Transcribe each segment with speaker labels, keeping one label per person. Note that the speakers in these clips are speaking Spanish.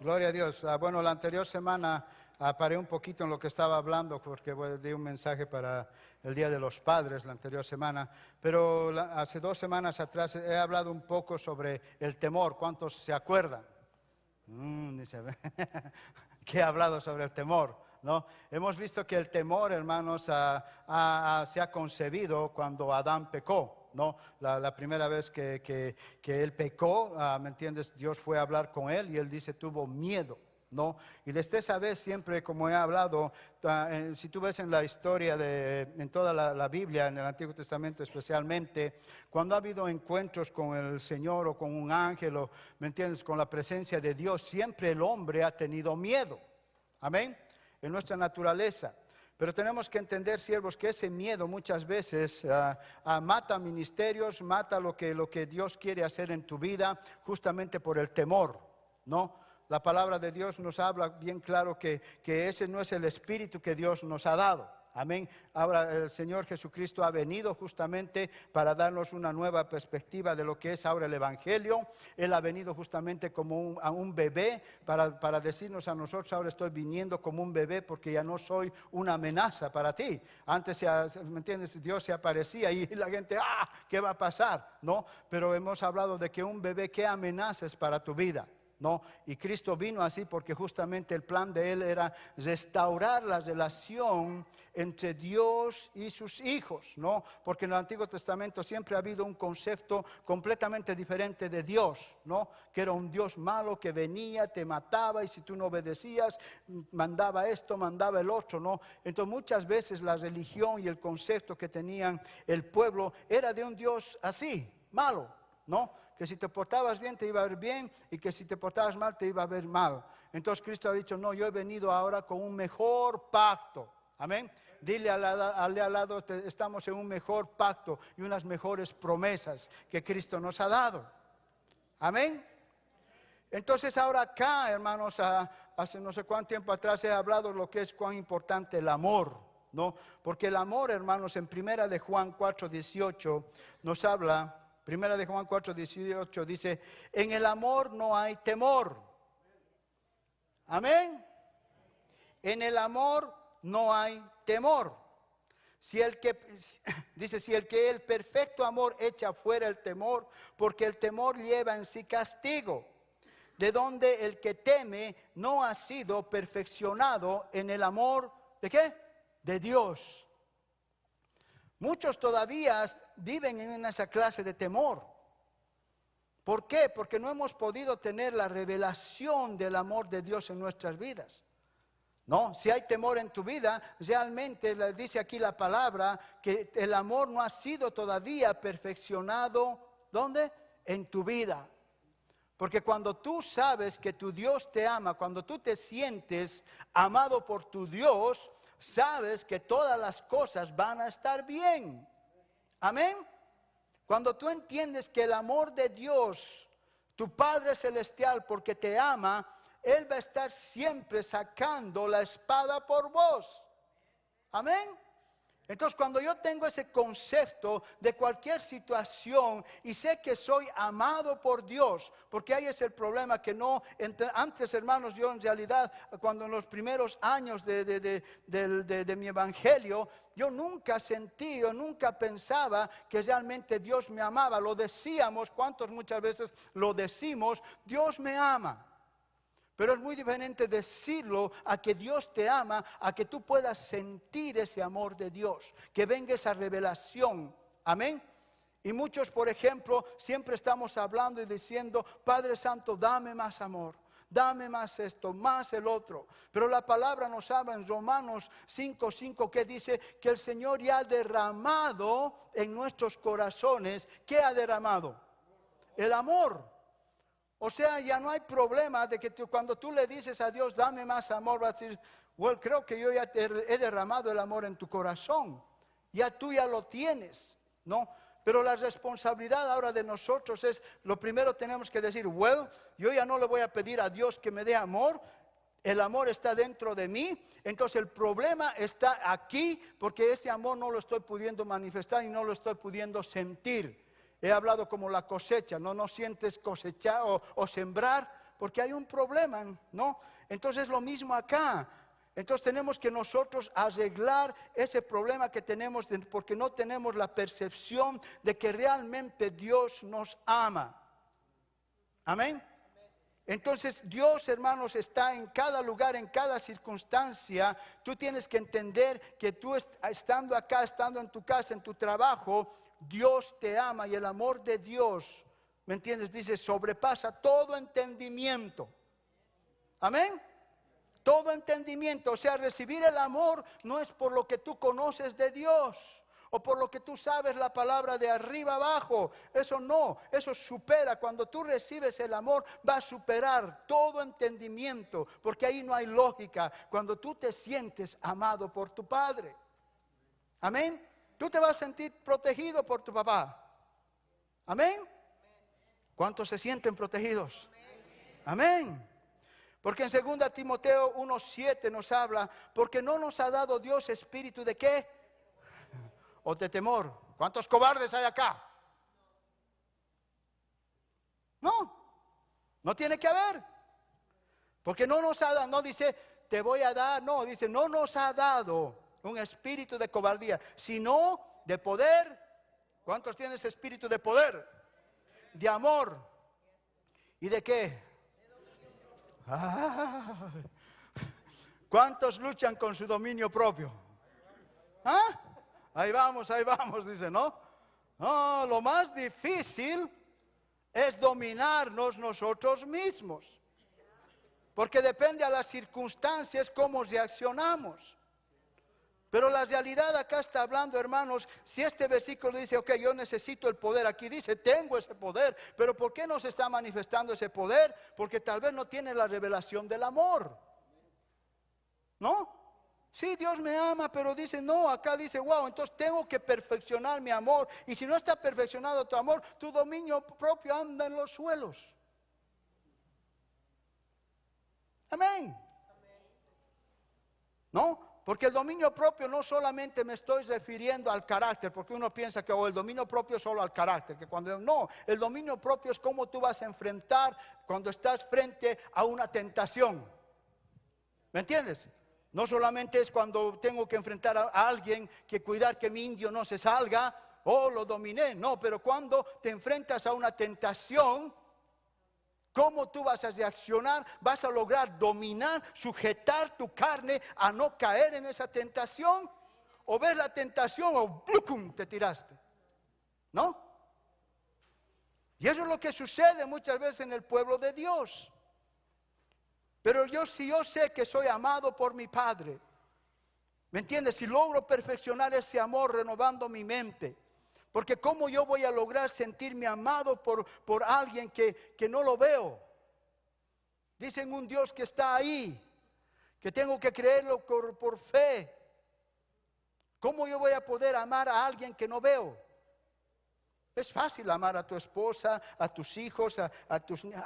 Speaker 1: Gloria a Dios. Bueno, la anterior semana paré un poquito en lo que estaba hablando porque di un mensaje para el Día de los Padres la anterior semana, pero hace 2 semanas atrás he hablado un poco sobre el temor. ¿Cuántos se acuerdan? Dice, que he hablado sobre el temor, ¿no? Hemos visto que el temor, hermanos, se ha concebido cuando Adán pecó. ¿No? La primera vez que él pecó, ¿me entiendes? Dios fue a hablar con él y él dice, tuvo miedo, ¿no? Y desde esa vez siempre, como he hablado, si tú ves en la historia, en toda la Biblia, en el Antiguo Testamento especialmente, cuando ha habido encuentros con el Señor o con un ángel, o, ¿me entiendes? Con la presencia de Dios, siempre el hombre ha tenido miedo. Amén. En nuestra naturaleza. Pero tenemos que entender, siervos, que ese miedo muchas veces mata ministerios, mata lo que Dios quiere hacer en tu vida, justamente por el temor, ¿no? La palabra de Dios nos habla bien claro que ese no es el espíritu que Dios nos ha dado. Amén. Ahora el Señor Jesucristo ha venido justamente para darnos una nueva perspectiva de lo que es ahora el Evangelio. Él ha venido justamente como a un bebé para decirnos a nosotros, ahora estoy viniendo como un bebé porque ya no soy una amenaza para ti. Antes, ¿me entiendes? Dios se aparecía y la gente, ¿qué va a pasar? ¿No? Pero hemos hablado de que un bebé, ¿qué amenaza es para tu vida? ¿No? Y Cristo vino así porque justamente el plan de Él era restaurar la relación entre Dios y sus hijos, ¿no? Porque en el Antiguo Testamento siempre ha habido un concepto completamente diferente de Dios, ¿no? Que era un Dios malo que venía, te mataba y si tú no obedecías, mandaba esto, mandaba el otro, ¿no? Entonces muchas veces la religión y el concepto que tenían el pueblo era de un Dios así, malo, ¿no? Que si te portabas bien te iba a ver bien y que si te portabas mal te iba a ver mal. Entonces Cristo ha dicho, no, yo he venido ahora con un mejor pacto. Amén. Dile al lado, estamos en un mejor pacto y unas mejores promesas que Cristo nos ha dado. Amén. Entonces ahora acá, hermanos, hace no sé cuánto tiempo atrás he hablado de lo que es cuán importante el amor, ¿no? Porque el amor, hermanos, en 1 de Juan 4:18 nos habla. 1 de Juan 4:18 dice, en el amor no hay temor. Amén. En el amor no hay temor. Si el que el perfecto amor echa fuera el temor, porque el temor lleva en sí castigo, de donde el que teme no ha sido perfeccionado en el amor, ¿de qué? De Dios. Muchos todavía viven en esa clase de temor. ¿Por qué? Porque no hemos podido tener la revelación del amor de Dios en nuestras vidas. No, si hay temor en tu vida, realmente dice aquí la palabra que el amor no ha sido todavía perfeccionado. ¿Dónde? En tu vida. Porque cuando tú sabes que tu Dios te ama, cuando tú te sientes amado por tu Dios, sabes que todas las cosas van a estar bien. Amén. Cuando tú entiendes que el amor de Dios, tu Padre Celestial, porque te ama, Él va a estar siempre sacando la espada por vos. Amén. Entonces cuando yo tengo ese concepto de cualquier situación y sé que soy amado por Dios, porque ahí es el problema que no, antes hermanos, yo en realidad cuando en los primeros años de mi evangelio, yo nunca sentí, yo nunca pensaba que realmente Dios me amaba. Lo decíamos, ¿cuántos muchas veces lo decimos? Dios me ama. Pero es muy diferente decirlo a que Dios te ama, a que tú puedas sentir ese amor de Dios, que venga esa revelación. Amén. Y muchos, por ejemplo, siempre estamos hablando y diciendo, Padre Santo, dame más amor, dame más esto, más el otro. Pero la palabra nos habla en Romanos 5:5 que dice que el Señor ya ha derramado en nuestros corazones. ¿Qué ha derramado? El amor. O sea, ya no hay problema de que cuando tú le dices a Dios, dame más amor, vas a decir, well, creo que yo ya he derramado el amor en tu corazón. Ya tú ya lo tienes, ¿no? Pero la responsabilidad ahora de nosotros es, lo primero tenemos que decir, well, yo ya no le voy a pedir a Dios que me dé amor. El amor está dentro de mí. Entonces el problema está aquí porque ese amor no lo estoy pudiendo manifestar y no lo estoy pudiendo sentir. He hablado como la cosecha, no sientes cosechar o sembrar porque hay un problema, ¿no? Entonces lo mismo acá. Entonces tenemos que nosotros arreglar ese problema que tenemos porque no tenemos la percepción de que realmente Dios nos ama. Amén. Entonces Dios, hermanos, está en cada lugar, en cada circunstancia. Tú tienes que entender que tú estando acá, estando en tu casa, en tu trabajo, Dios te ama y el amor de Dios, ¿me entiendes? Dice, sobrepasa todo entendimiento. Amén. Todo entendimiento, o sea, recibir el amor no es por lo que tú conoces de Dios o por lo que tú sabes la palabra de arriba abajo. Eso no, eso supera. Cuando tú recibes el amor, va a superar todo entendimiento, porque ahí no hay lógica. Cuando tú te sientes amado por tu Padre, amén, tú te vas a sentir protegido por tu papá. Amén. ¿Cuántos se sienten protegidos? Amén. Porque en 2 Timoteo 1:7 nos habla, porque no nos ha dado Dios espíritu de ¿qué? O de temor. ¿Cuántos cobardes hay acá? No tiene que haber. Porque no nos ha dado, no dice te voy a dar, no, dice no nos ha dado un espíritu de cobardía, sino de poder. ¿Cuántos tienen ese espíritu de poder? De amor. ¿Y de qué? ¿Cuántos luchan con su dominio propio? ¿Ah? Ahí vamos, dice, ¿no? No, lo más difícil es dominarnos nosotros mismos. Porque depende a las circunstancias cómo reaccionamos. Pero la realidad acá está hablando, hermanos, si este versículo dice, ok, yo necesito el poder, aquí dice, tengo ese poder, pero ¿por qué no se está manifestando ese poder? Porque tal vez no tiene la revelación del amor, ¿no? Sí, Dios me ama, pero dice, no, acá dice, wow, entonces tengo que perfeccionar mi amor, y si no está perfeccionado tu amor, tu dominio propio anda en los suelos. Amén. ¿No? Porque el dominio propio no solamente me estoy refiriendo al carácter, porque uno piensa que el dominio propio es solo al carácter, que cuando no, el dominio propio es cómo tú vas a enfrentar cuando estás frente a una tentación. ¿Me entiendes? No solamente es cuando tengo que enfrentar a alguien que cuidar que mi indio no se salga, lo dominé, no, pero cuando te enfrentas a una tentación, ¿cómo tú vas a reaccionar? Vas a lograr dominar, sujetar tu carne a no caer en esa tentación. O ves la tentación o ¡plucum! Te tiraste. ¿No? Y eso es lo que sucede muchas veces en el pueblo de Dios. Pero si yo sé que soy amado por mi Padre, ¿me entiendes? Si logro perfeccionar ese amor renovando mi mente. Porque ¿cómo yo voy a lograr sentirme amado por alguien que no lo veo? Dicen un Dios que está ahí, que tengo que creerlo por fe. ¿Cómo yo voy a poder amar a alguien que no veo? Es fácil amar a tu esposa, a tus hijos, a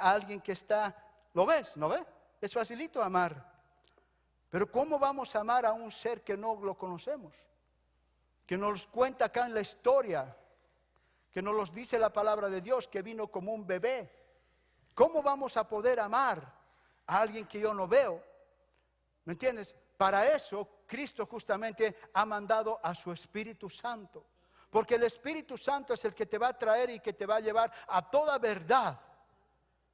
Speaker 1: alguien que está. ¿Lo ves? ¿No ves? Es facilito amar. Pero ¿cómo vamos a amar a un ser que no lo conocemos? Que nos cuenta acá en la historia, que nos los dice la palabra de Dios, que vino como un bebé. ¿Cómo vamos a poder amar a alguien que yo no veo? ¿Me entiendes? Para eso Cristo justamente ha mandado a su Espíritu Santo. Porque el Espíritu Santo es el que te va a traer y que te va a llevar a toda verdad.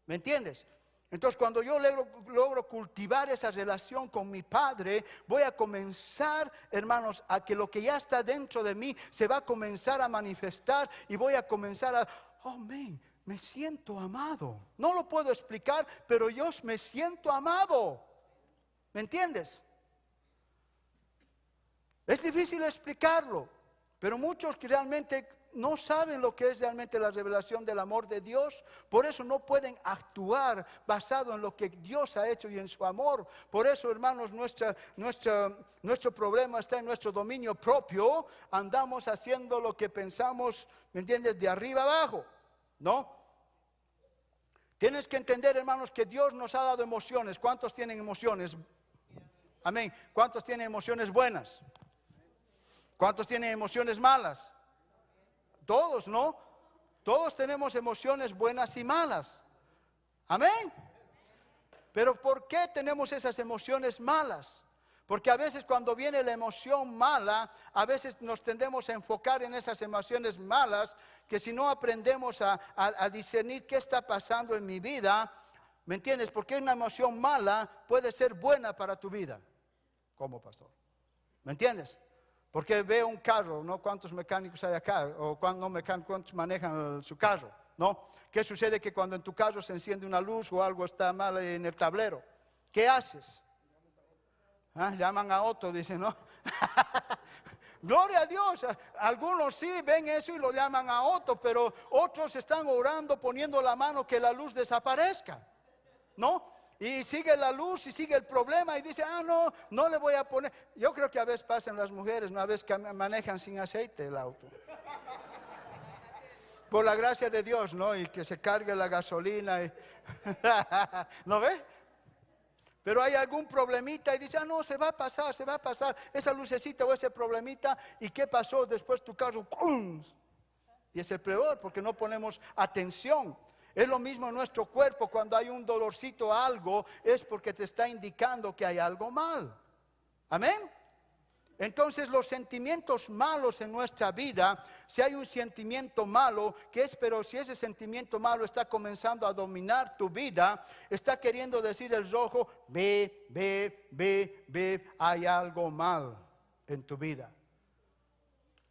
Speaker 1: ¿Me entiendes? Entonces cuando yo logro cultivar esa relación con mi Padre, voy a comenzar, hermanos, a que lo que ya está dentro de mí se va a comenzar a manifestar y voy a comenzar a, me siento amado. No lo puedo explicar, pero yo me siento amado. ¿Me entiendes? Es difícil explicarlo, pero muchos que realmente no saben lo que es realmente la revelación del amor de Dios. Por eso no pueden actuar basado en lo que Dios ha hecho y en su amor. Por eso, hermanos, nuestro problema está en nuestro dominio propio. Andamos haciendo lo que pensamos, ¿me entiendes? De arriba abajo, ¿no? Tienes que entender, hermanos, que Dios nos ha dado emociones. ¿Cuántos tienen emociones? Amén. ¿Cuántos tienen emociones buenas? ¿Cuántos tienen emociones malas? Todos, ¿no? Todos tenemos emociones buenas y malas. Amén. Pero ¿por qué tenemos esas emociones malas? Porque a veces cuando viene la emoción mala, a veces nos tendemos a enfocar en esas emociones malas, que si no aprendemos a discernir qué está pasando en mi vida, ¿me entiendes? Porque una emoción mala puede ser buena para tu vida, como pastor. ¿Me entiendes? Porque veo un carro, ¿no? ¿Cuántos mecánicos hay acá? O cuántos manejan su carro, ¿no? ¿Qué sucede? Que cuando en tu carro se enciende una luz o algo está mal en el tablero, ¿qué haces? Llaman a Otto, dicen, ¿no? Gloria a Dios. Algunos sí ven eso y lo llaman a Otto, pero otros están orando, poniendo la mano que la luz desaparezca, ¿no? Y sigue la luz y sigue el problema y dice, no le voy a poner. Yo creo que a veces pasan las mujeres, ¿no? A veces que manejan sin aceite el auto. Por la gracia de Dios, ¿no? Y que se cargue la gasolina. ¿No ve? Pero hay algún problemita y dice, no, se va a pasar esa lucecita o ese problemita. ¿Y qué pasó? Después tu carro, ¡pum! Y es el peor porque no ponemos atención. Es lo mismo en nuestro cuerpo, cuando hay un dolorcito o algo, es porque te está indicando que hay algo mal. Amén. Entonces los sentimientos malos en nuestra vida, si hay un sentimiento malo, pero si ese sentimiento malo está comenzando a dominar tu vida, está queriendo decir el rojo, ve, hay algo mal en tu vida.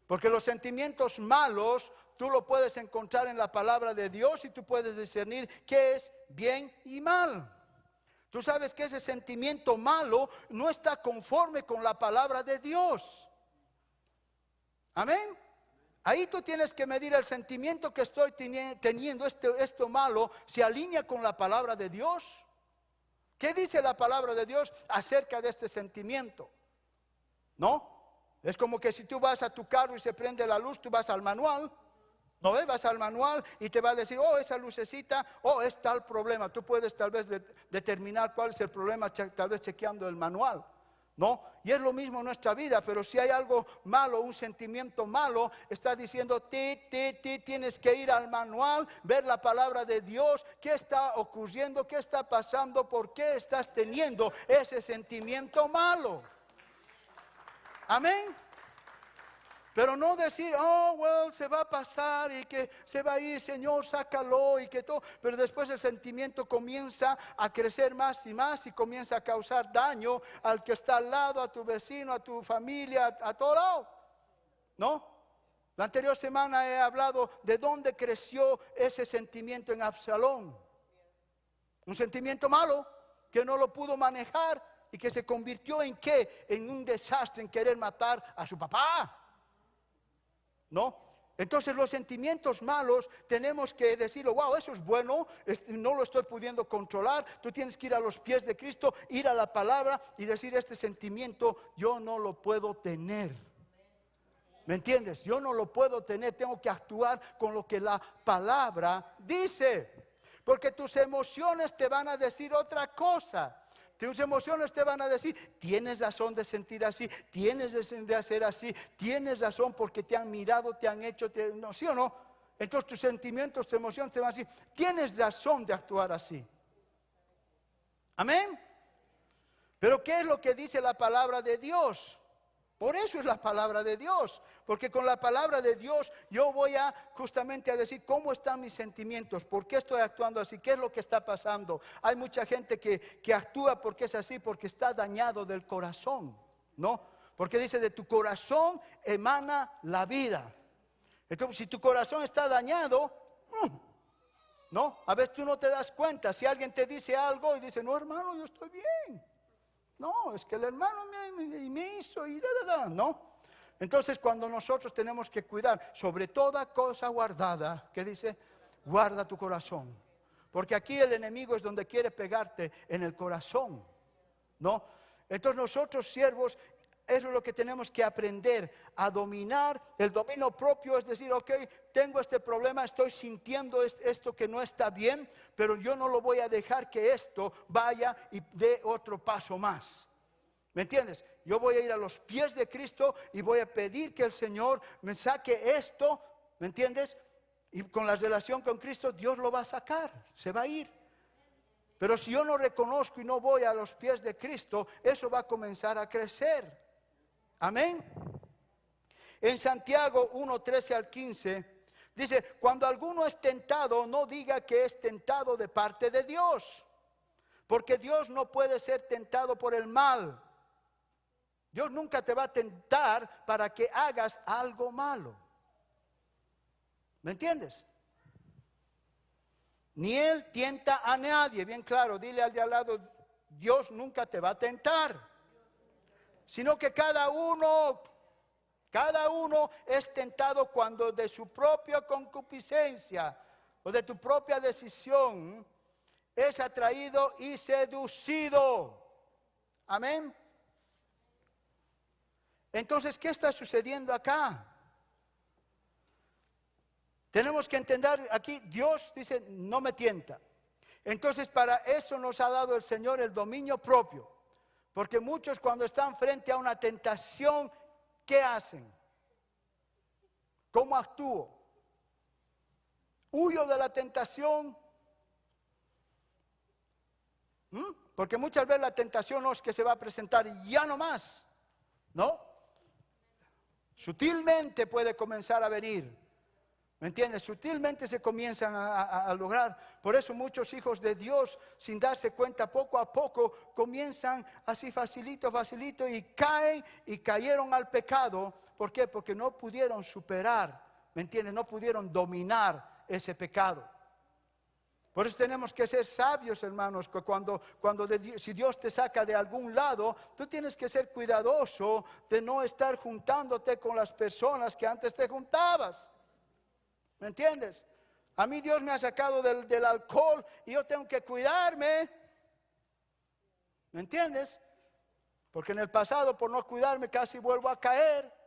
Speaker 1: Porque los sentimientos malos, tú lo puedes encontrar en la palabra de Dios y tú puedes discernir qué es bien y mal. Tú sabes que ese sentimiento malo no está conforme con la palabra de Dios. Amén. Ahí tú tienes que medir el sentimiento que estoy teniendo, esto malo, ¿se alinea con la palabra de Dios? ¿Qué dice la palabra de Dios acerca de este sentimiento? ¿No? Es como que si tú vas a tu carro y se prende la luz, tú vas al manual. ¿No ves? Vas al manual y te va a decir, esa lucecita, es tal problema. Tú puedes tal vez determinar cuál es el problema, tal vez chequeando el manual, ¿no? Y es lo mismo en nuestra vida, pero si hay algo malo, un sentimiento malo, está diciendo, tienes que ir al manual, ver la palabra de Dios, qué está ocurriendo, qué está pasando, por qué estás teniendo ese sentimiento malo. Amén. Pero no decir, se va a pasar y que se va a ir, Señor, sácalo y que todo. Pero después el sentimiento comienza a crecer más y más y comienza a causar daño al que está al lado, a tu vecino, a tu familia, a todo lado. ¿No? La anterior semana he hablado de dónde creció ese sentimiento en Absalón. Un sentimiento malo que no lo pudo manejar y que se convirtió en ¿qué? En un desastre, en querer matar a su papá. ¿No? Entonces los sentimientos malos tenemos que decirlo, eso es bueno, no lo estoy pudiendo controlar. Tú tienes que ir a los pies de Cristo, ir a la palabra y decir, este sentimiento yo no lo puedo tener. ¿Me entiendes? Yo no lo puedo tener, tengo que actuar con lo que la palabra dice. Porque tus emociones te van a decir otra cosa. Tus emociones te van a decir, tienes razón de sentir así, tienes razón de hacer así, tienes razón porque te han mirado, te han hecho, no, ¿sí o no? Entonces tus sentimientos, tus emociones te van a decir, tienes razón de actuar así. Amén. Pero ¿qué es lo que dice la palabra de Dios? Por eso es la palabra de Dios, porque con la palabra de Dios yo voy justamente a decir cómo están mis sentimientos, por qué estoy actuando así, qué es lo que está pasando. Hay mucha gente que actúa porque es así, porque está dañado del corazón, ¿no? Porque dice, de tu corazón emana la vida. Entonces, si tu corazón está dañado, ¿no? A veces tú no te das cuenta, si alguien te dice algo y dice, no hermano, yo estoy bien. No, es que el hermano me hizo y ¿no? Entonces cuando nosotros tenemos que cuidar sobre toda cosa guardada, ¿qué dice? Guarda tu corazón. Porque aquí el enemigo es donde quiere pegarte en el corazón, ¿no? Entonces nosotros siervos, eso es lo que tenemos que aprender, a dominar el dominio propio, es decir, tengo este problema, estoy sintiendo esto que no está bien, pero yo no lo voy a dejar que esto vaya y dé otro paso más. ¿Me entiendes? Yo voy a ir a los pies de Cristo y voy a pedir que el Señor me saque esto, ¿me entiendes? Y con la relación con Cristo Dios lo va a sacar, se va a ir. Pero si yo no reconozco y no voy a los pies de Cristo, eso va a comenzar a crecer. Amén. En Santiago 1, 13 al 15, dice, cuando alguno es tentado, no diga que es tentado de parte de Dios. Porque Dios no puede ser tentado por el mal. Dios nunca te va a tentar para que hagas algo malo. ¿Me entiendes? Ni Él tienta a nadie. Bien claro, dile al de al lado, Dios nunca te va a tentar. Sino que cada uno es tentado cuando de su propia concupiscencia o de tu propia decisión es atraído y seducido. Amén. Entonces, ¿qué está sucediendo acá? Tenemos que entender aquí, Dios dice, no me tienta. Entonces, para eso nos ha dado el Señor el dominio propio. Porque muchos cuando están frente a una tentación, ¿qué hacen? ¿Cómo actúo? ¿Huyo de la tentación? Porque muchas veces la tentación no es que se va a presentar y ya no más, ¿no? Sutilmente puede comenzar a venir, ¿me entiendes? Sutilmente se comienzan a lograr. Por eso muchos hijos de Dios, sin darse cuenta, poco a poco, comienzan así facilito y cayeron al pecado. ¿Por qué? Porque no pudieron superar, ¿me entiendes? No pudieron dominar ese pecado. Por eso tenemos que ser sabios, hermanos, que si Dios te saca de algún lado, tú tienes que ser cuidadoso de no estar juntándote con las personas que antes te juntabas. ¿Me entiendes? A mí Dios me ha sacado del alcohol y yo tengo que cuidarme. ¿Me entiendes? Porque en el pasado, por no cuidarme, casi vuelvo a caer.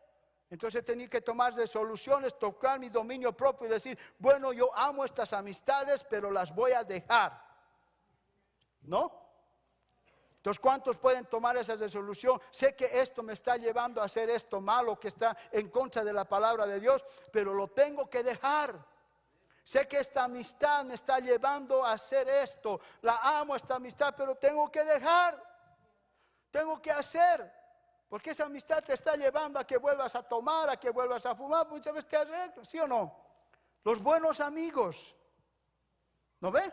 Speaker 1: Entonces tenía que tomar resoluciones, tocar mi dominio propio y decir, bueno, yo amo estas amistades, pero las voy a dejar. ¿No? Entonces, ¿cuántos pueden tomar esa resolución? Sé que esto me está llevando a hacer esto malo, que está en contra de la palabra de Dios, pero lo tengo que dejar. Sé que esta amistad me está llevando a hacer esto. La amo esta amistad, pero tengo que dejar. Tengo que hacer. Porque esa amistad te está llevando a que vuelvas a tomar, a que vuelvas a fumar. Muchas veces te arreglas, ¿sí o no? Los buenos amigos, ¿no ves?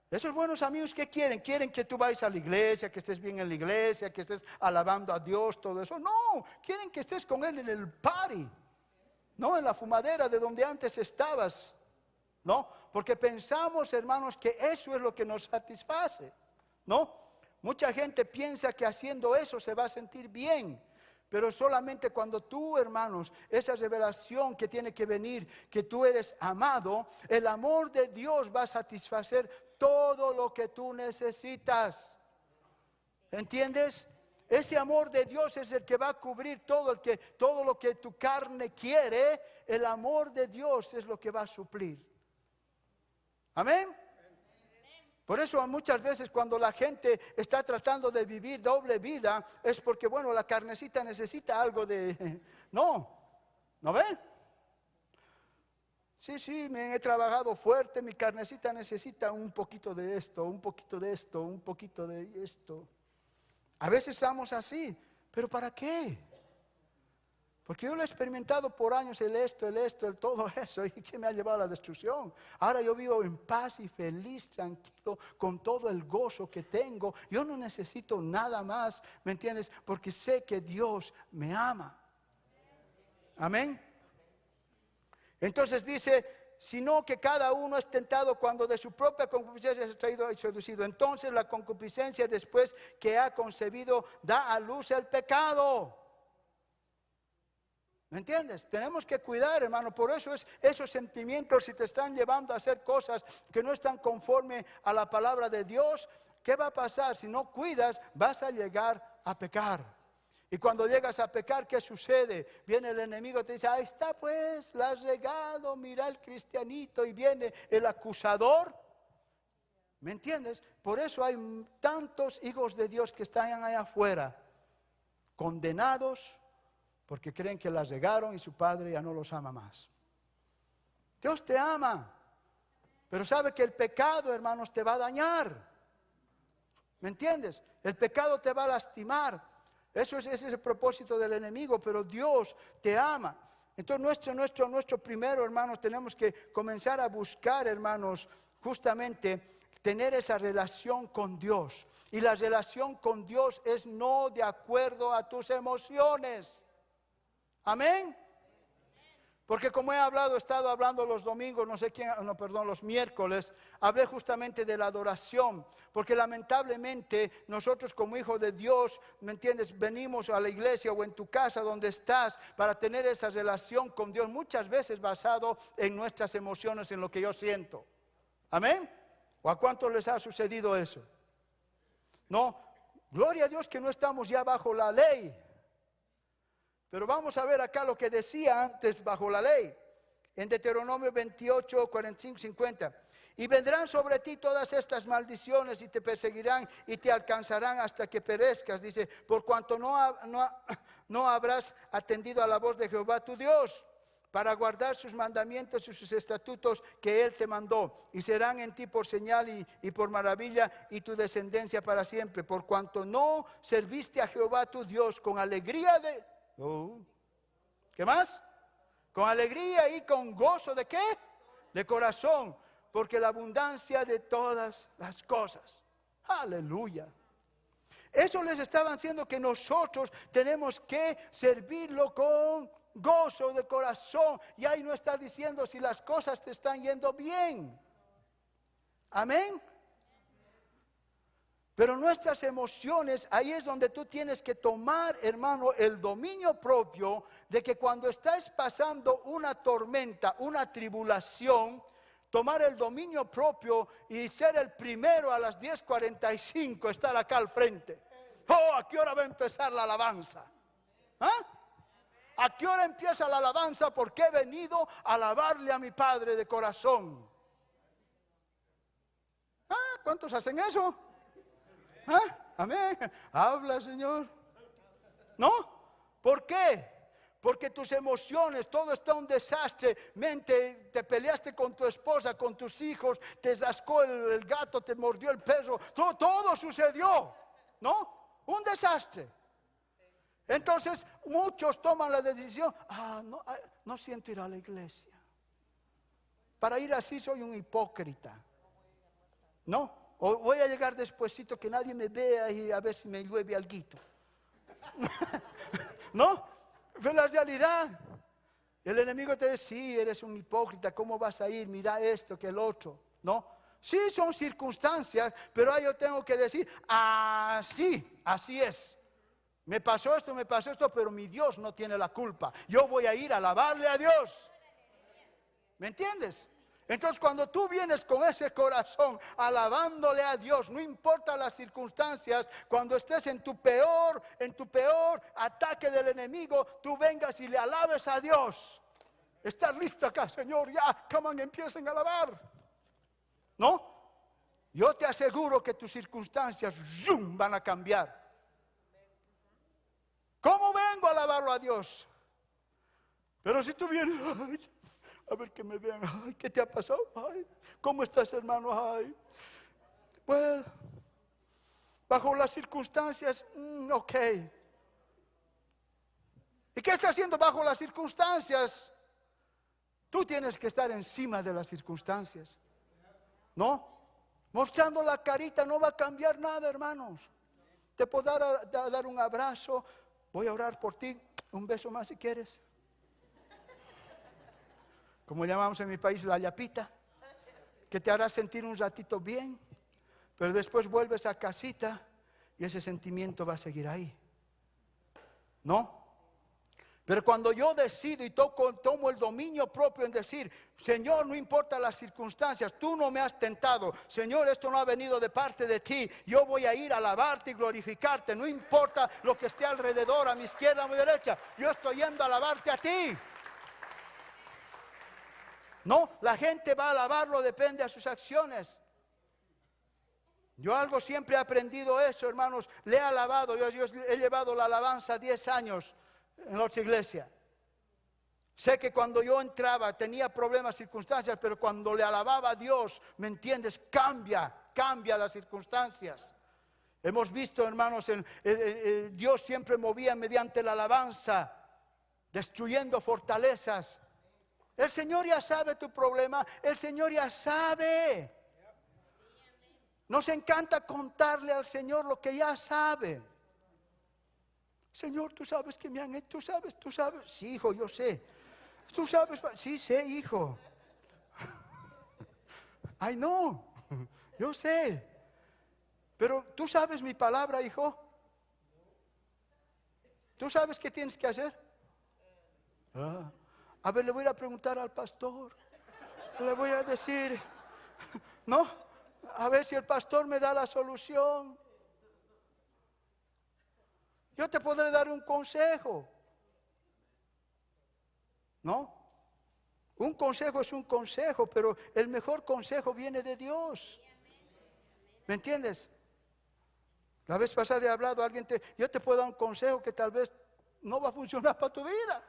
Speaker 1: Esos buenos amigos, ¿qué quieren? Quieren que tú vayas a la iglesia, que estés bien en la iglesia, que estés alabando a Dios, todo eso. No, quieren que estés con Él en el party, no en la fumadera de donde antes estabas, ¿no? Porque pensamos, hermanos, que eso es lo que nos satisface, ¿no? Mucha gente piensa que haciendo eso se va a sentir bien, pero solamente cuando tú, hermanos, esa revelación que tiene que venir, que tú eres amado, el amor de Dios va a satisfacer todo lo que tú necesitas. ¿Entiendes? Ese amor de Dios es el que va a cubrir todo lo que tu carne quiere. El amor de Dios es lo que va a suplir. Amén. Por eso muchas veces cuando la gente está tratando de vivir doble vida, es porque, bueno, la carnecita necesita algo de... ¿No ven? Sí, me he trabajado fuerte, mi carnecita necesita un poquito de esto, un poquito de esto, un poquito de esto. A veces estamos así, pero ¿para qué? Porque yo lo he experimentado por años, el todo eso, y que me ha llevado a la destrucción. Ahora yo vivo en paz y feliz, tranquilo, con todo el gozo que tengo. Yo no necesito nada más, ¿me entiendes? Porque sé que Dios me ama. Amén. Entonces dice, sino que cada uno es tentado cuando de su propia concupiscencia es traído y seducido. Entonces la concupiscencia, después que ha concebido, da a luz el pecado. ¿Me entiendes? Tenemos que cuidar, hermano. Por eso esos sentimientos, si te están llevando a hacer cosas que no están conforme a la palabra de Dios, ¿qué va a pasar? Si no cuidas, vas a llegar a pecar. Y cuando llegas a pecar, ¿qué sucede? Viene el enemigo y te dice, ahí está pues, la has regado, mira el cristianito. Y viene el acusador. ¿Me entiendes? Por eso hay tantos hijos de Dios que están allá afuera, condenados, porque creen que las regaron y su padre ya no los ama más. Dios te ama, pero sabe que el pecado, hermanos, te va a dañar. ¿Me entiendes? El pecado te va a lastimar. Ese es el propósito del enemigo, pero Dios te ama. Entonces nuestro primero, hermanos, tenemos que comenzar a buscar, hermanos, justamente tener esa relación con Dios. Y la relación con Dios es no de acuerdo a tus emociones. Amén. Porque como he estado hablando los domingos, los miércoles, hablé justamente de la adoración. Porque lamentablemente nosotros como hijos de Dios, ¿me entiendes? Venimos a la iglesia o en tu casa donde estás para tener esa relación con Dios, muchas veces basado en nuestras emociones, en lo que yo siento. Amén. ¿O a cuántos les ha sucedido eso? No, gloria a Dios que no estamos ya bajo la ley. Pero vamos a ver acá lo que decía antes bajo la ley. En Deuteronomio 28, 45, 50. Y vendrán sobre ti todas estas maldiciones y te perseguirán y te alcanzarán hasta que perezcas. Dice, por cuanto no habrás atendido a la voz de Jehová tu Dios, para guardar sus mandamientos y sus estatutos que Él te mandó. Y serán en ti por señal y por maravilla y tu descendencia para siempre. Por cuanto no serviste a Jehová tu Dios con alegría ¿qué más? Con alegría y con gozo ¿de qué? De corazón, porque la abundancia de todas las cosas. Aleluya. Eso les estaban diciendo que nosotros tenemos que servirlo con gozo de corazón. Y ahí no está diciendo si las cosas te están yendo bien. Amén. Pero nuestras emociones, ahí es donde tú tienes que tomar, hermano, el dominio propio de que cuando estás pasando una tormenta, una tribulación, tomar el dominio propio y ser el primero a las 10:45, estar acá al frente. Oh, ¿a qué hora va a empezar la alabanza? ¿Ah? ¿A qué hora empieza la alabanza? Porque he venido a alabarle a mi Padre de corazón. ¿Ah? ¿Cuántos hacen eso? ¿Ah? Amén. Habla, Señor. ¿No? ¿Por qué? Porque tus emociones, todo está un desastre. Mente, te peleaste con tu esposa, con tus hijos, te zascó el gato, te mordió el perro. Todo sucedió. ¿No? Un desastre. Entonces muchos toman la decisión, no siento ir a la iglesia. Para ir así soy un hipócrita. No. O voy a llegar despuesito que nadie me vea y a ver si me llueve alguito. ¿No? Fue la realidad. El enemigo te dice, sí, eres un hipócrita, ¿cómo vas a ir? Mira esto que el otro. ¿No? Sí, son circunstancias, pero yo tengo que decir, así es. Me pasó esto, pero mi Dios no tiene la culpa. Yo voy a ir a alabarle a Dios. ¿Me entiendes? Entonces cuando tú vienes con ese corazón alabándole a Dios, no importa las circunstancias, cuando estés en tu peor ataque del enemigo, tú vengas y le alabes a Dios. Estás listo acá, Señor, ya, come on, empiecen a alabar. ¿No? Yo te aseguro que tus circunstancias van a cambiar. ¿Cómo vengo a alabarlo a Dios? Pero si tú vienes, a ver que me vean, ¿qué te ha pasado? ¿Cómo estás, hermano? Pues, bajo las circunstancias, ok. ¿Y qué está haciendo bajo las circunstancias? Tú tienes que estar encima de las circunstancias, ¿no? Mostrando la carita no va a cambiar nada, hermanos. Te puedo dar un abrazo, voy a orar por ti, un beso más si quieres. Como llamamos en mi país, la yapita, que te hará sentir un ratito bien, pero después vuelves a casita y ese sentimiento va a seguir ahí. ¿No? Pero cuando yo decido y tomo el dominio propio en decir, Señor, no importa las circunstancias, tú no me has tentado, Señor, esto no ha venido de parte de ti, yo voy a ir a alabarte y glorificarte, no importa lo que esté alrededor, a mi izquierda, a mi derecha, yo estoy yendo a alabarte a ti. No, la gente va a alabarlo, depende de sus acciones. Yo siempre he aprendido eso, hermanos, le he alabado, yo he llevado la alabanza 10 años en la otra iglesia. Sé que cuando yo entraba tenía problemas, circunstancias, pero cuando le alababa a Dios, ¿me entiendes? Cambia las circunstancias. Hemos visto, hermanos, Dios siempre movía mediante la alabanza, destruyendo fortalezas. El Señor ya sabe tu problema, el Señor ya sabe. Nos encanta contarle al Señor lo que ya sabe. Señor, tú sabes que me han hecho, tú sabes. Sí, hijo, yo sé. Tú sabes, sí sé, hijo. Ay, no, yo sé. Pero tú sabes mi palabra, hijo. ¿Tú sabes qué tienes que hacer? A ver, le voy a preguntar al pastor. Le voy a decir, ¿no? A ver si el pastor me da la solución. Yo te podré dar un consejo. ¿No? Un consejo es un consejo, pero el mejor consejo viene de Dios. ¿Me entiendes? La vez pasada he hablado a alguien, yo te puedo dar un consejo que tal vez no va a funcionar para tu vida.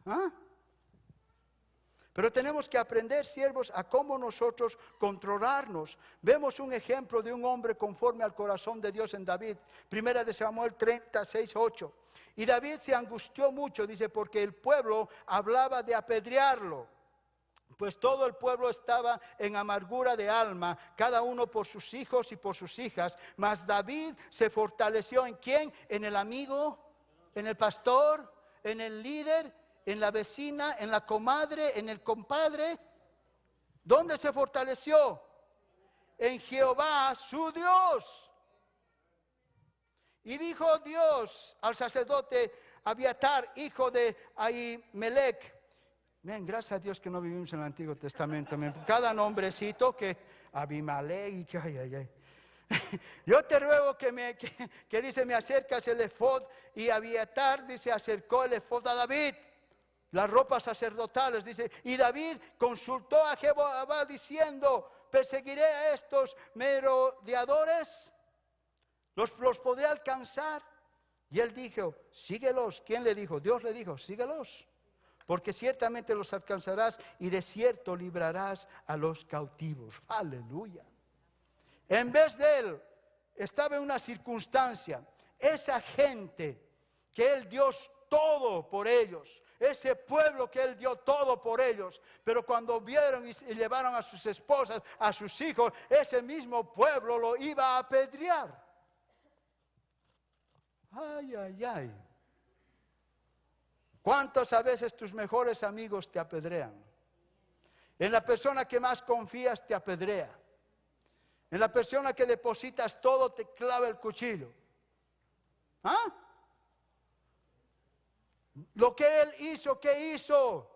Speaker 1: ¿Ah? Pero tenemos que aprender, siervos, a cómo nosotros controlarnos. Vemos un ejemplo de un hombre conforme al corazón de Dios en David. Primera de Samuel 36:8. Y David se angustió mucho, dice, porque el pueblo hablaba de apedrearlo. Pues todo el pueblo estaba en amargura de alma, cada uno por sus hijos y por sus hijas. Mas David se fortaleció ¿en quién? En el amigo, en el pastor, en el líder, en la vecina, en la comadre, en el compadre. ¿Dónde se fortaleció? En Jehová su Dios. Y dijo Dios al sacerdote Abiatar, hijo de Ahimelech. Bien, gracias a Dios que no vivimos en el Antiguo Testamento. Cada nombrecito que Abimelech, ay. Yo te ruego que dice, me acercas el efod, y Abiatar dice, acercó el efod a David, las ropas sacerdotales, dice, y David consultó a Jehová diciendo, perseguiré a estos merodeadores, los podré alcanzar. Y él dijo, síguelos. ¿Quién le dijo? Dios le dijo, síguelos, porque ciertamente los alcanzarás y de cierto librarás a los cautivos. Aleluya. En vez de él, estaba en una circunstancia, esa gente que él dio todo por ellos, ese pueblo que él dio todo por ellos, pero cuando vieron y llevaron a sus esposas, a sus hijos, ese mismo pueblo lo iba a apedrear. Ay. ¿Cuántas a veces tus mejores amigos te apedrean? En la persona que más confías te apedrea. En la persona que depositas todo te clava el cuchillo. ¿Ah? Lo que él hizo, ¿qué hizo?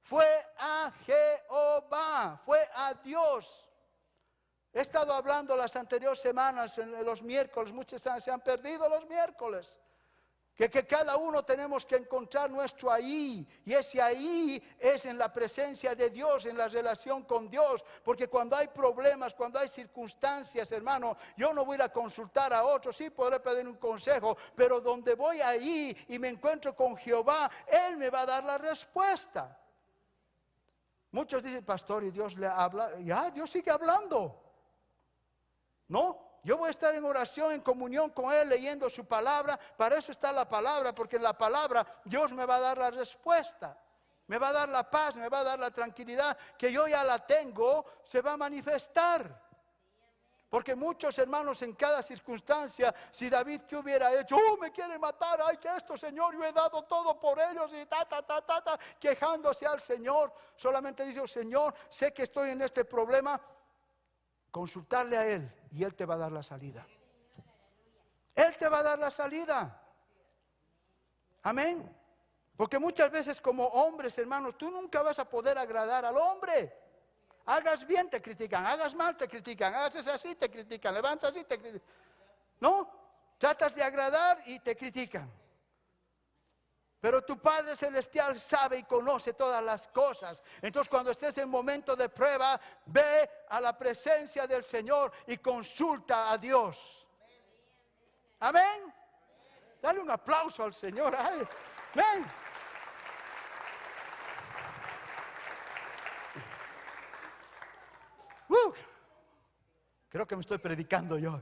Speaker 1: Fue a Jehová, fue a Dios. He estado hablando las anteriores semanas, en los miércoles, muchos se han perdido los miércoles. Que cada uno tenemos que encontrar nuestro ahí. Y ese ahí es en la presencia de Dios, en la relación con Dios. Porque cuando hay problemas, cuando hay circunstancias, hermano, yo no voy a consultar a otros. Sí podré pedir un consejo, pero donde voy ahí y me encuentro con Jehová, Él me va a dar la respuesta. Muchos dicen, pastor, y Dios le habla. Ya, Dios sigue hablando. ¿No? Yo voy a estar en oración, en comunión con Él, leyendo su palabra. Para eso está la palabra, porque en la palabra Dios me va a dar la respuesta. Me va a dar la paz, me va a dar la tranquilidad que yo ya la tengo, se va a manifestar. Porque muchos hermanos en cada circunstancia, si David que hubiera hecho, me quieren matar, ay que esto Señor, yo he dado todo por ellos y quejándose al Señor. Solamente dice, Señor, sé que estoy en este problema. Consultarle a Él y Él te va a dar la salida. Él te va a dar la salida. Amén. Porque muchas veces como hombres, hermanos, tú nunca vas a poder agradar al hombre. Hagas bien, te critican. Hagas mal, te critican. Hagas así, te critican. Levantas así, te critican. ¿No? Tratas de agradar y te critican. Pero tu Padre Celestial sabe y conoce todas las cosas. Entonces cuando estés en momento de prueba, ve a la presencia del Señor y consulta a Dios. Amén. Dale un aplauso al Señor. Amén. Creo que me estoy predicando yo.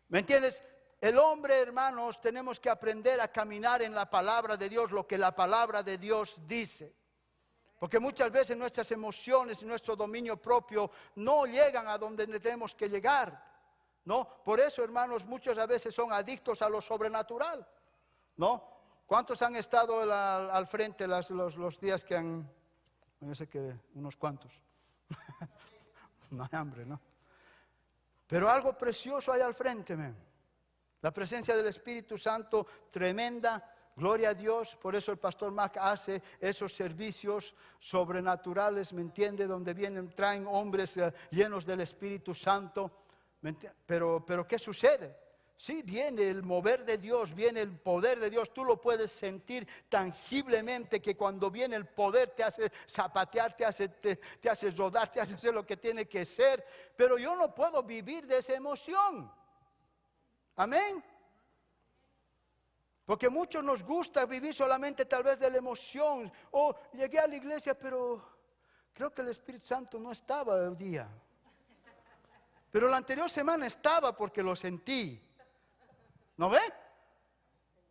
Speaker 1: ¿Me entiendes? El hombre, hermanos, tenemos que aprender a caminar en la palabra de Dios, lo que la palabra de Dios dice. Porque muchas veces nuestras emociones y nuestro dominio propio no llegan a donde tenemos que llegar, ¿no? Por eso, hermanos, muchos a veces son adictos a lo sobrenatural, ¿no? ¿Cuántos han estado al frente los días que han? Yo sé que unos cuantos. No hay hambre, ¿no? Pero algo precioso hay al frente, man. La presencia del Espíritu Santo tremenda. Gloria a Dios, por eso el pastor Mac hace esos servicios sobrenaturales, ¿me entiende? Donde traen hombres llenos del Espíritu Santo. Pero ¿qué sucede? Sí, viene el mover de Dios, viene el poder de Dios. Tú lo puedes sentir tangiblemente, que cuando viene el poder te hace zapatear, te hace rodar, te hace hacer lo que tiene que ser. Pero yo no puedo vivir de esa emoción. Amén. Porque muchos nos gusta vivir solamente tal vez de la emoción. Oh, llegué a la iglesia, pero creo que el Espíritu Santo no estaba el día. Pero la anterior semana estaba porque lo sentí. ¿No ve?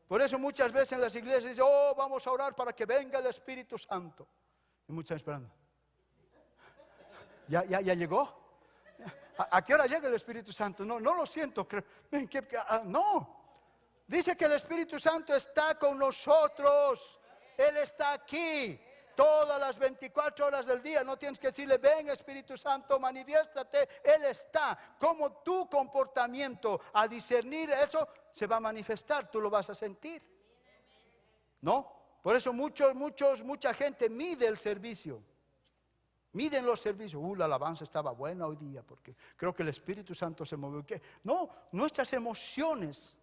Speaker 1: Por eso muchas veces en las iglesias dicen, oh, vamos a orar para que venga el Espíritu Santo. Y muchos están esperando. ¿Ya llegó? ¿A qué hora llega el Espíritu Santo? No lo siento. No. Dice que el Espíritu Santo está con nosotros. Él está aquí todas las 24 horas del día. No tienes que decirle, ven Espíritu Santo, manifiéstate. Él está. Como tu comportamiento a discernir eso se va a manifestar, tú lo vas a sentir. ¿No? Por eso mucha gente mide el servicio. Miden los servicios. La alabanza estaba buena hoy día porque creo que el Espíritu Santo se movió. No, nuestras emociones.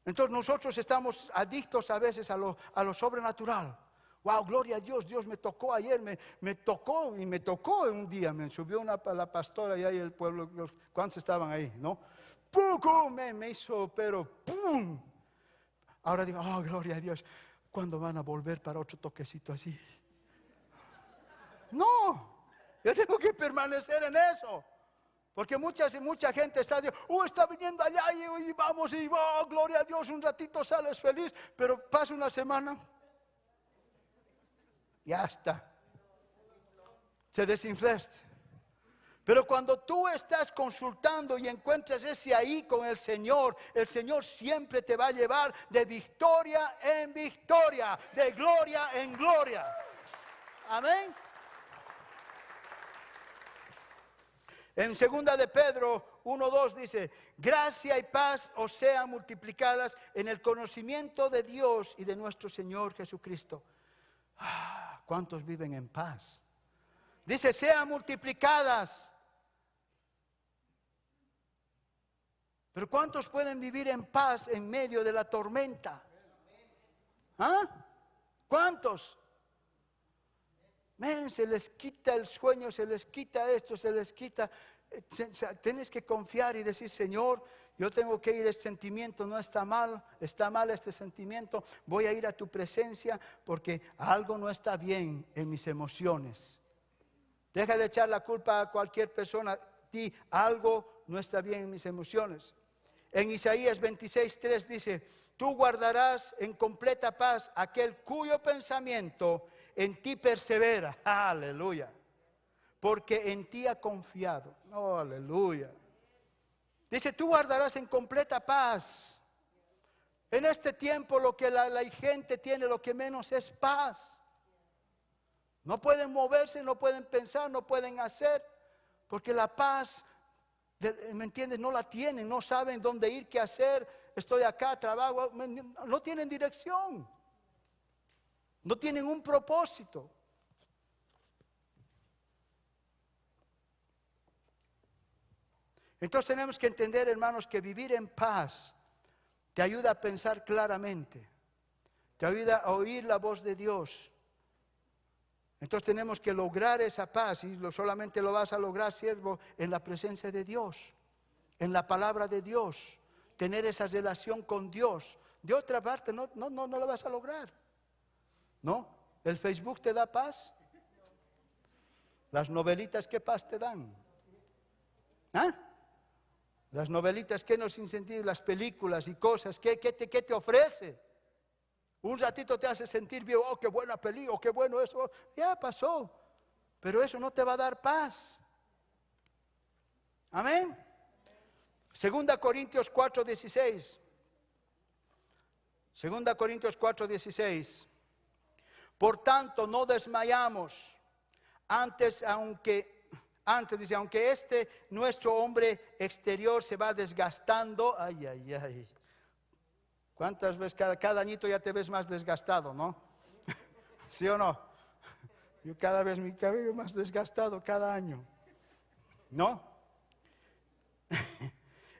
Speaker 1: Entonces nosotros estamos adictos a veces a lo sobrenatural. Wow, gloria a Dios, Dios me tocó ayer, me tocó un día, me subió la pastora y ahí el pueblo, ¿cuántos estaban ahí? ¿No? ¡Pum! Me hizo, pero ¡pum! Ahora digo, oh, gloria a Dios, ¿cuándo van a volver para otro toquecito así? No, yo tengo que permanecer en eso. Porque mucha gente está diciendo, está viniendo allá y vamos y oh, gloria a Dios, un ratito sales feliz, pero pasa una semana, ya está, se desinflaste. Pero cuando tú estás consultando y encuentras ese ahí con el Señor siempre te va a llevar de victoria en victoria, de gloria en gloria. Amén. En 2 de Pedro 1:2 dice, gracia y paz os sean multiplicadas en el conocimiento de Dios y de nuestro Señor Jesucristo. ¿Cuántos viven en paz? Dice, sean multiplicadas. Pero ¿cuántos pueden vivir en paz en medio de la tormenta? ¿Cuántos? Se les quita el sueño, se les quita esto, se les quita. Tienes que confiar y decir, Señor, yo tengo que ir, este sentimiento no está mal este sentimiento, voy a ir a tu presencia porque algo no está bien en mis emociones. Deja de echar la culpa a cualquier persona, algo no está bien en mis emociones. En Isaías 26:3 dice, tú guardarás en completa paz aquel cuyo pensamiento en ti persevera. Aleluya. Porque en ti ha confiado. Oh, aleluya. Dice, tú guardarás en completa paz. En este tiempo lo que la gente tiene, lo que menos es paz. No pueden moverse, no pueden pensar, no pueden hacer. Porque la paz, ¿me entiendes? No la tienen, no saben dónde ir, qué hacer. Estoy acá, trabajo, no tienen dirección. No tienen un propósito. Entonces tenemos que entender, hermanos, que vivir en paz te ayuda a pensar claramente. Te ayuda a oír la voz de Dios. Entonces tenemos que lograr esa paz y solamente lo vas a lograr, siervo, en la presencia de Dios, en la palabra de Dios, tener esa relación con Dios. De otra parte no la vas a lograr. ¿No? ¿El Facebook te da paz? Las novelitas, ¿qué paz te dan? ¿Ah? Las novelitas, ¿qué nos incentivan? Las películas y cosas, ¿qué te ofrece? Un ratito te hace sentir bien, oh, qué buena película, oh, qué bueno eso, ya pasó. Pero eso no te va a dar paz. Amén. 2 Corintios 4:16. 2 Corintios 4:16. Por tanto, no desmayamos. Antes, dice, aunque nuestro hombre exterior se va desgastando. Ay, ay, ay. ¿Cuántas veces cada añito ya te ves más desgastado, no? ¿Sí o no? Yo cada vez mi cabello más desgastado cada año. ¿No?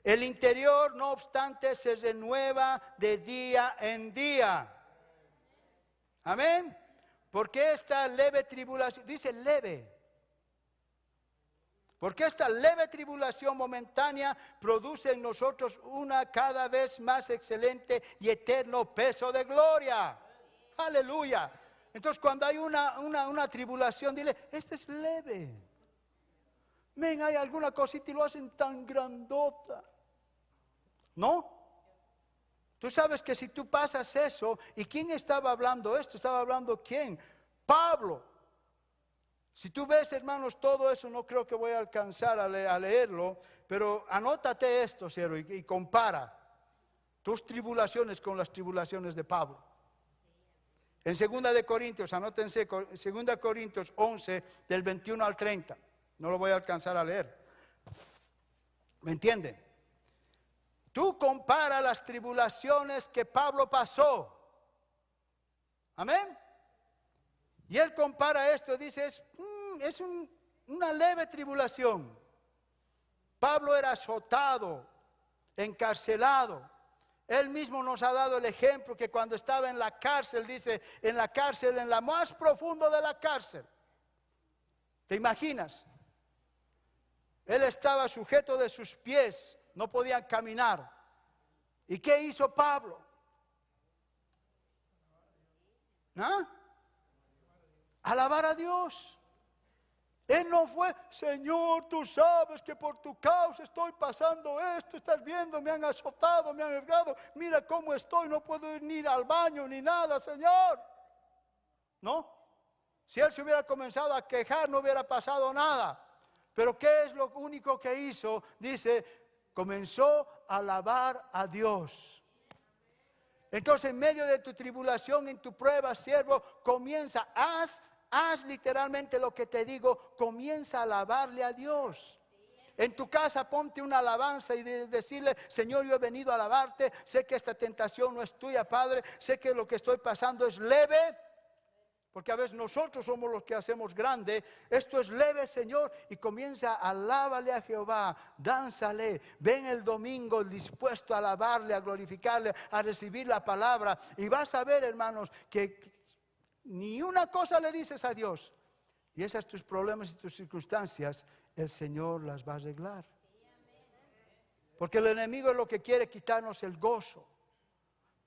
Speaker 1: El interior, no obstante, se renueva de día en día. Amén. Porque esta leve tribulación, dice leve. Porque esta leve tribulación momentánea produce en nosotros una cada vez más excelente y eterno peso de gloria. Aleluya. Entonces cuando hay una tribulación, dile, esta es leve. Ven, hay alguna cosita y lo hacen tan grandota. ¿No? Tú sabes que si tú pasas eso, ¿y quién estaba hablando esto? ¿Estaba hablando quién? Pablo. Si tú ves, hermanos, todo eso, no creo que voy a alcanzar a leerlo, pero anótate esto, siervo, y compara tus tribulaciones con las tribulaciones de Pablo. En 2 de Corintios, anótense, 2 Corintios 11, del 21 al 30. No lo voy a alcanzar a leer. ¿Me entienden? Tú compara las tribulaciones que Pablo pasó. Amén. Y él compara esto, dice, es una leve tribulación. Pablo era azotado, encarcelado. Él mismo nos ha dado el ejemplo que cuando estaba en la cárcel, dice, en la cárcel, en la más profunda de la cárcel. ¿Te imaginas? Él estaba sujeto de sus pies, no podían caminar. ¿Y qué hizo Pablo? ¿Ah? Alabar a Dios. Él no fue, Señor, tú sabes que por tu causa estoy pasando esto, estás viendo, me han azotado, me han ergado, mira cómo estoy, no puedo ir ni al baño ni nada, Señor. ¿No? Si él se hubiera comenzado a quejar, no hubiera pasado nada. Pero ¿qué es lo único que hizo? Dice, comenzó a alabar a Dios. Entonces, en medio de tu tribulación, en tu prueba, siervo, comienza, haz literalmente lo que te digo, comienza a alabarle a Dios. En tu casa ponte una alabanza y decirle, Señor, yo he venido a alabarte, sé que esta tentación no es tuya, Padre, sé que lo que estoy pasando es leve, porque a veces nosotros somos los que hacemos grande, esto es leve, Señor, y comienza, alábale a Jehová, dánzale, ven el domingo dispuesto a alabarle, a glorificarle, a recibir la palabra, y vas a ver, hermanos, que ni una cosa le dices a Dios, y esas tus problemas y tus circunstancias, el Señor las va a arreglar. Porque el enemigo es lo que quiere quitarnos el gozo.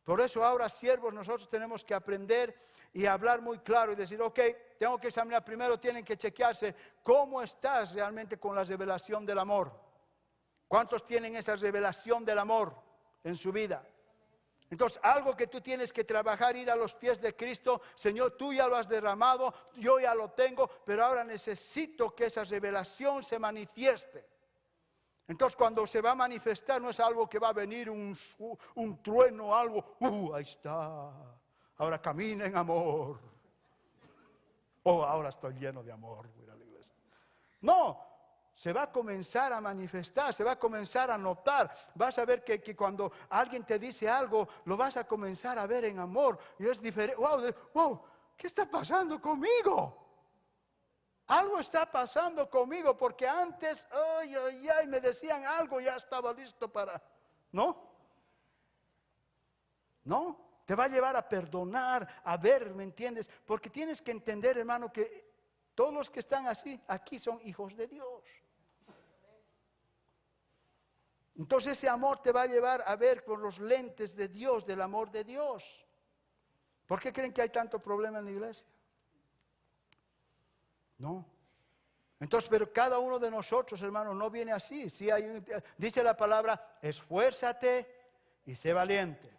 Speaker 1: Por eso ahora, siervos, nosotros tenemos que aprender y hablar muy claro y decir, ok, tengo que examinar primero, tienen que chequearse cómo estás realmente con la revelación del amor. ¿Cuántos tienen esa revelación del amor en su vida? Entonces, algo que tú tienes que trabajar, ir a los pies de Cristo. Señor, tú ya lo has derramado, yo ya lo tengo, pero ahora necesito que esa revelación se manifieste. Entonces, cuando se va a manifestar, no es algo que va a venir un trueno, algo, ahí está, ahora camina en amor. Ahora estoy lleno de amor, voy a ir a la iglesia. No. Se va a comenzar a manifestar, se va a comenzar a notar. Vas a ver que cuando alguien te dice algo, lo vas a comenzar a ver en amor. Y es diferente. Wow, ¿qué está pasando conmigo? Algo está pasando conmigo porque antes, me decían algo, ya estaba listo para... ¿No? Te va a llevar a perdonar, a ver, ¿me entiendes? Porque tienes que entender, hermano, que todos los que están así, aquí son hijos de Dios. Entonces ese amor te va a llevar a ver con los lentes de Dios, del amor de Dios. ¿Por qué creen que hay tanto problema en la iglesia? No. Entonces, pero cada uno de nosotros, hermanos, no viene así. Sí dice la palabra, esfuérzate y sé valiente.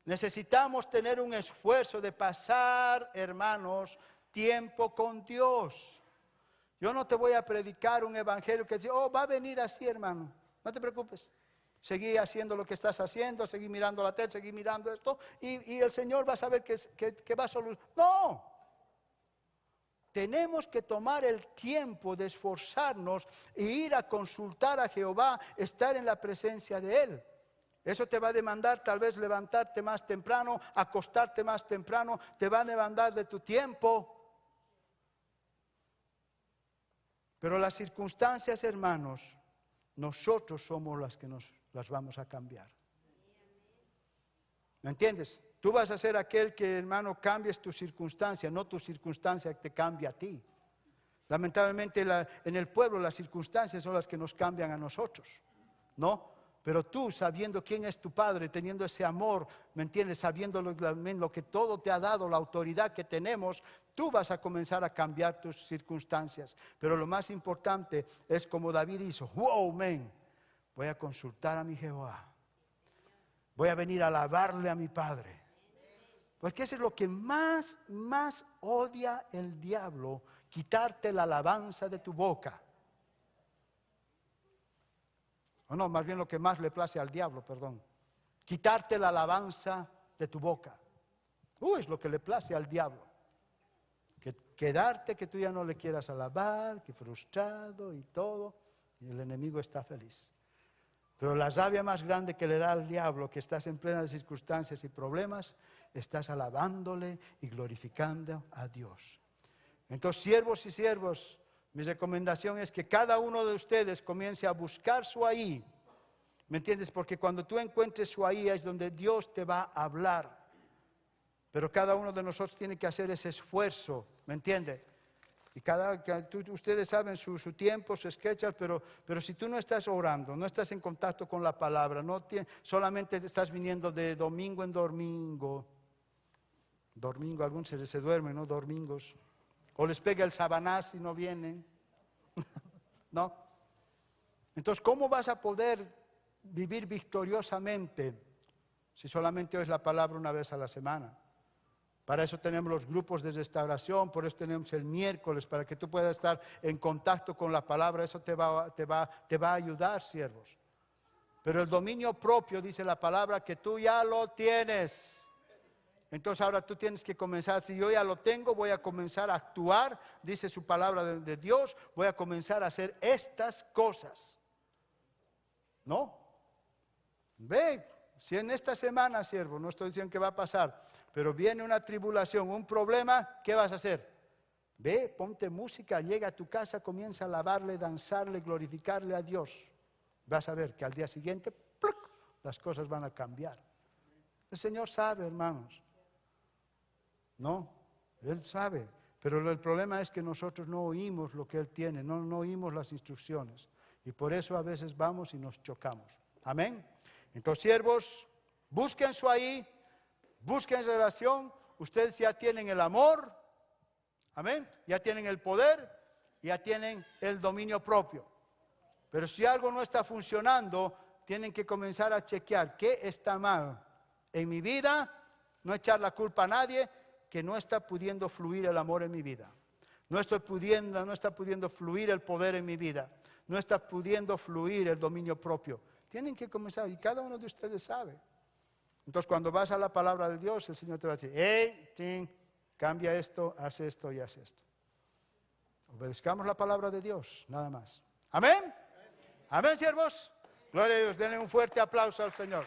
Speaker 1: Necesitamos tener un esfuerzo de pasar, hermanos, tiempo con Dios. Yo no te voy a predicar un evangelio que dice, oh, va a venir así, hermano. No te preocupes. Seguí haciendo lo que estás haciendo, seguí mirando la tele, seguí mirando esto, y el Señor va a saber que va a solucionar. No. Tenemos que tomar el tiempo de esforzarnos e ir a consultar a Jehová, estar en la presencia de Él. Eso te va a demandar tal vez levantarte más temprano, acostarte más temprano, te va a demandar de tu tiempo. Pero las circunstancias, hermanos, nosotros somos las que las vamos a cambiar. ¿Me entiendes? Tú vas a ser aquel que, hermano, cambies tu circunstancia, no tu circunstancia que te cambia a ti. Lamentablemente en el pueblo las circunstancias son las que nos cambian a nosotros, ¿no? Pero tú, sabiendo quién es tu Padre, teniendo ese amor, ¿me entiendes? Sabiendo lo que todo te ha dado, la autoridad que tenemos, tú vas a comenzar a cambiar tus circunstancias. Pero lo más importante es como David hizo, wow, man, voy a consultar a mi Jehová. Voy a venir a alabarle a mi Padre. Porque eso es lo que más odia el diablo, quitarte la alabanza de tu boca. O no, más bien lo que más le place al diablo, perdón. Quitarte la alabanza de tu boca. Es lo que le place al diablo. Quedarte que tú ya no le quieras alabar, que frustrado y todo, y el enemigo está feliz. Pero la rabia más grande que le da al diablo, que estás en plenas circunstancias y problemas, estás alabándole y glorificando a Dios. Entonces, siervos y siervos, mi recomendación es que cada uno de ustedes comience a buscar su ahí. ¿Me entiendes? Porque cuando tú encuentres su ahí es donde Dios te va a hablar. Pero cada uno de nosotros tiene que hacer ese esfuerzo, ¿me entiendes? Y ustedes saben su tiempo, su schedule, pero si tú no estás orando, no estás en contacto con la palabra, solamente estás viniendo de domingo en domingo. Domingo, algunos se duermen, ¿no? Domingos. O les pega el sabanás y no vienen. ¿No? Entonces, ¿cómo vas a poder vivir victoriosamente si solamente oyes la palabra una vez a la semana? Para eso tenemos los grupos de restauración, por eso tenemos el miércoles, para que tú puedas estar en contacto con la palabra. Eso te va a ayudar, siervos. Pero el dominio propio, dice la palabra, que tú ya lo tienes. Entonces ahora tú tienes que comenzar, si yo ya lo tengo, voy a comenzar a actuar, dice su palabra de Dios, voy a comenzar a hacer estas cosas. ¿No? Ve, si en esta semana, siervo, no estoy diciendo que va a pasar, pero viene una tribulación, un problema, ¿qué vas a hacer? Ve, ponte música, llega a tu casa, comienza a alabarle, danzarle, glorificarle a Dios. Vas a ver que al día siguiente, ¡pluc!, las cosas van a cambiar. El Señor sabe, hermanos. No, Él sabe. Pero el problema es que nosotros no oímos lo que Él tiene, no oímos las instrucciones. Y por eso a veces vamos y nos chocamos. Amén. Entonces, siervos, busquen su ahí, busquen relación. Ustedes ya tienen el amor, amén, ya tienen el poder, ya tienen el dominio propio. Pero si algo no está funcionando, tienen que comenzar a chequear qué está mal en mi vida, no echar la culpa a nadie, que no está pudiendo fluir el amor en mi vida. No está pudiendo fluir el poder en mi vida. No está pudiendo fluir el dominio propio. Tienen que comenzar, y cada uno de ustedes sabe. Entonces, cuando vas a la palabra de Dios, el Señor te va a decir, hey, cambia esto, haz esto y haz esto. Obedezcamos la palabra de Dios, nada más. Amén. Amén, siervos. Gloria a Dios, denle un fuerte aplauso al Señor.